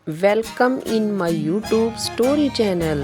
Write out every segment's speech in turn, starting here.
Welcome in my YouTube story channel.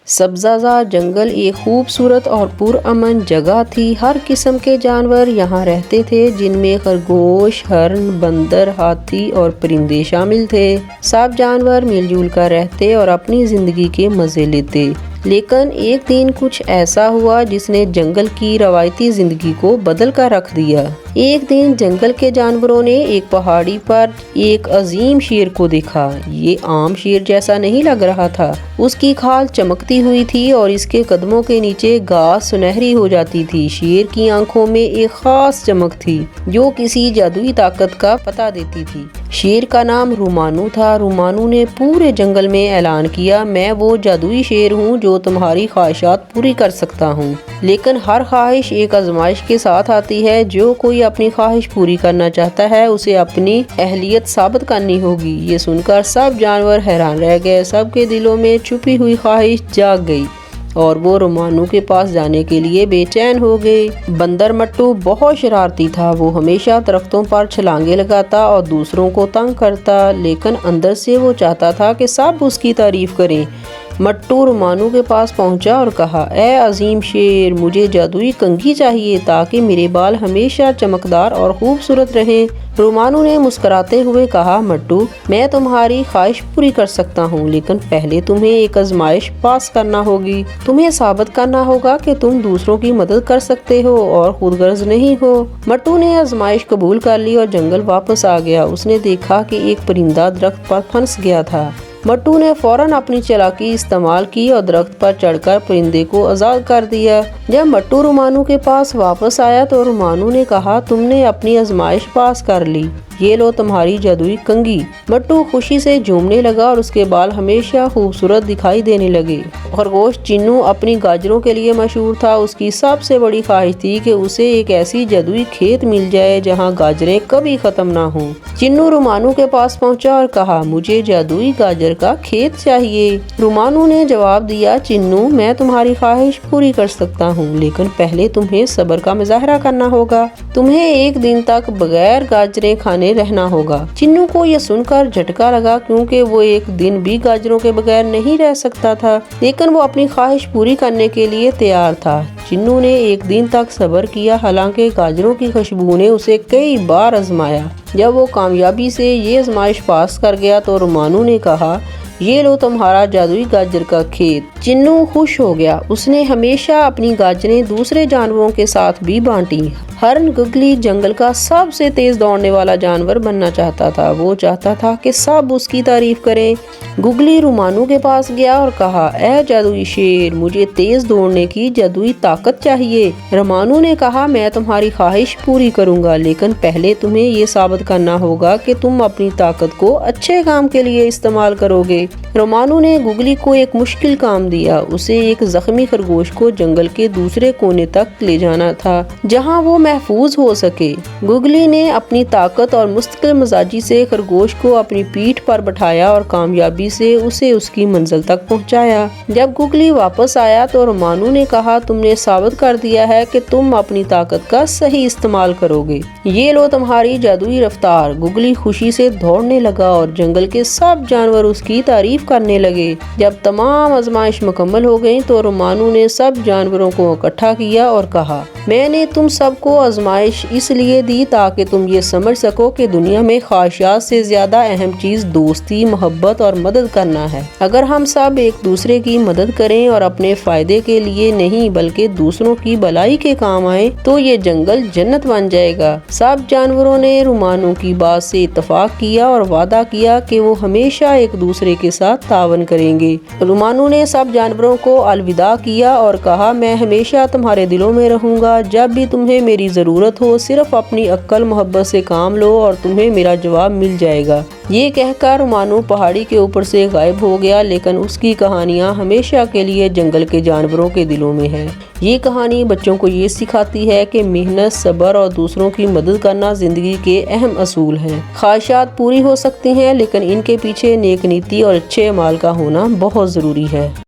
सब्ज़ाज़ा जंगल एक खूबसूरत और पुरअमन जगह थी। हर किस्म के जानवर यहाँ रहते थे, जिनमें खरगोश, हरण, बंदर, हाथी और परिंदे शामिल थे। सब जानवर मिलजुल कर रहते और अपनी ज़िंदगी के मज़े लेते। लेकिन एक दिन कुछ ऐसा हुआ जिसने जंगल की रवायती ज़िंदगी को बदल कर रख दिया। एक दिन जंगल के जानवरों ने एक पहाड़ी पर एक अजीम शेर को देखा। ये आम शेर जैसा नहीं लग रहा था। उसकी खाल चमकती हुई थी और इसके कदमों के नीचे घास सुनहरी हो जाती थी। शेर की आंखों में एक खास चमक थी जो किसी जादुई ताकत का पता देती थी। शेर का नाम रुमानू था। रुमानू ने पूरे जंगल में ऐलान किया, मैं वो जादुई शेर हूँ जो तुम्हारी ख्वाहिशात पूरी कर सकता हूँ। लेकिन हर ख्वाहिश एक आजमाइश के साथ आती है। जो कोई अपनी ख्वाहिश पूरी करना चाहता है उसे अपनी अहलियत साबित करनी होगी। ये सुनकर सब जानवर हैरान रह गए। सबके दिलों में छुपी हुई ख्वाहिश जाग गई और वो रुमानू के पास जाने के लिए बेचैन हो गए। बंदर मट्टू बहुत शरारती था। वो हमेशा दरख्तों पर छलांगे लगाता और दूसरों को तंग करता, लेकिन अंदर से वो चाहता था कि सब उसकी तारीफ करें। मट्टू रुमानू के पास पहुंचा और कहा, ए अजीम शेर, मुझे जादुई कंघी चाहिए ताकि मेरे बाल हमेशा चमकदार और खूबसूरत रहें। रुमानू ने मुस्कुराते हुए कहा, मट्टू, मैं तुम्हारी ख्वाहिश पूरी कर सकता हूँ, लेकिन पहले तुम्हें एक आजमाइश पास करना होगी। तुम्हें साबित करना होगा कि तुम दूसरों की मदद कर सकते हो और खुदगर्ज नहीं हो। मट्टू ने आजमाइश कबूल कर ली और जंगल वापस आ गया। उसने देखा कि एक परिंदा दरख्त पर फंस गया था। मट्टू ने फौरन अपनी चालाकी इस्तेमाल की और दरख्त पर चढ़कर परिंदे को आज़ाद कर दिया। जब मट्टू रुमानू के पास वापस आया तो रुमानू ने कहा, तुमने अपनी आजमाइश पास कर ली, ये लो तुम्हारी जादुई कंघी। मट्टू खुशी से झूमने लगा और उसके बाल हमेशा खूबसूरत दिखाई देने लगे। खरगोश चिन्नू अपनी गाजरों के लिए मशहूर था। उसकी सबसे बड़ी ख्वाहिश थी कि उसे एक ऐसी जादुई खेत मिल जाए जहां गाजरें कभी खत्म ना हों। चिन्नू रुमानू के पास पहुंचा और कहा, मुझे जादुई गाजर का खेत चाहिए। रुमानू ने जवाब दिया, चिन्नू, मैं तुम्हारी ख्वाहिश पूरी कर सकता हूँ, लेकिन पहले तुम्हें सब्र का मुजाहरा करना होगा। तुम्हें एक दिन तक बगैर गाजरें खाने रहना होगा। चिन्नू को यह सुनकर झटका लगा, क्योंकि वो एक दिन भी गाजरों के बगैर नहीं रह सकता था, लेकिन वो अपनी ख्वाहिश पूरी करने के लिए तैयार था। चिन्नू ने एक दिन तक सब्र किया, हालांकि गाजरों की खुशबू ने उसे कई बार आजमाया। जब वो कामयाबी से ये आजमाइश पास कर गया तो रुमानू ने कहा, ये लो तुम्हारा जादुई गाजर का खेत। चिन्नू खुश हो गया। उसने हमेशा अपनी गाजरें दूसरे जानवरों के साथ भी बांटी। हरन गुगली जंगल का सबसे तेज दौड़ने वाला जानवर बनना चाहता था। वो चाहता था कि सब उसकी तारीफ करें। गुगली रुमानू के पास गया और कहा, ए जादुई शेर, मुझे तेज दौड़ने की जादुई ताकत चाहिए। रुमानू ने कहा, मैं तुम्हारी ख्वाहिश पूरी करूंगा, लेकिन पहले तुम्हें ये साबित करना होगा कि तुम अपनी ताकत को अच्छे काम के लिए इस्तेमाल करोगे। रुमानू ने गुगली को एक मुश्किल काम दिया। उसे एक जख्मी खरगोश को जंगल के दूसरे कोने तक ले जाना था, जहाँ वो महफूज हो सके। गुगली ने अपनी ताकत और मुस्तकिल मिजाजी से खरगोश को अपनी पीठ पर बैठाया और कामयाबी से उसे उसकी मंजिल तक पहुंचाया। जब गुगली वापस आया तो रुमानू ने कहा, तुमने साबित कर दिया है कि तुम अपनी ताकत का सही इस्तेमाल करोगे। ये लो तुम्हारी जादुई रफ्तार। गुगली खुशी से दौड़ने लगा और जंगल के सब जानवर उसकी तारीफ करने लगे। जब तमाम आजमाइश मुकम्मल हो गई तो रुमानू ने सब जानवरों को इकट्ठा किया और कहा, मैंने तुम सबको आजमाइश इसलिए दी ताकि तुम ये समझ सको कि दुनिया में ख्वाहिशात से ज्यादा अहम चीज दोस्ती, मोहब्बत और मदद करना है। अगर हम सब एक दूसरे की मदद करें और अपने फायदे के लिए नहीं बल्कि दूसरों की भलाई के काम आए तो ये जंगल जन्नत बन जाएगा। सब जानवरों ने रुमानू की बात से इत्तेफाक किया और वादा किया कि वो हमेशा एक दूसरे के साथ तावन करेंगे। रुमानू ने सब जानवरों को अलविदा किया और कहा, मैं हमेशा तुम्हारे दिलों में रहूंगा। जब भी तुम्हें मेरी ज़रूरत हो सिर्फ अपनी अक्ल मोहब्बत से काम लो और तुम्हें मेरा जवाब मिल जाएगा। ये कहकर रुमानू पहाड़ी के ऊपर से गायब हो गया, लेकिन उसकी कहानियाँ हमेशा के लिए जंगल के जानवरों के दिलों में है। ये कहानी बच्चों को ये सिखाती है कि मेहनत, सब्र और दूसरों की मदद करना जिंदगी के अहम असूल हैं। ख्वाहिशात पूरी हो सकती हैं, लेकिन इनके पीछे नेक नीति और अच्छे अमाल का होना बहुत ज़रूरी है।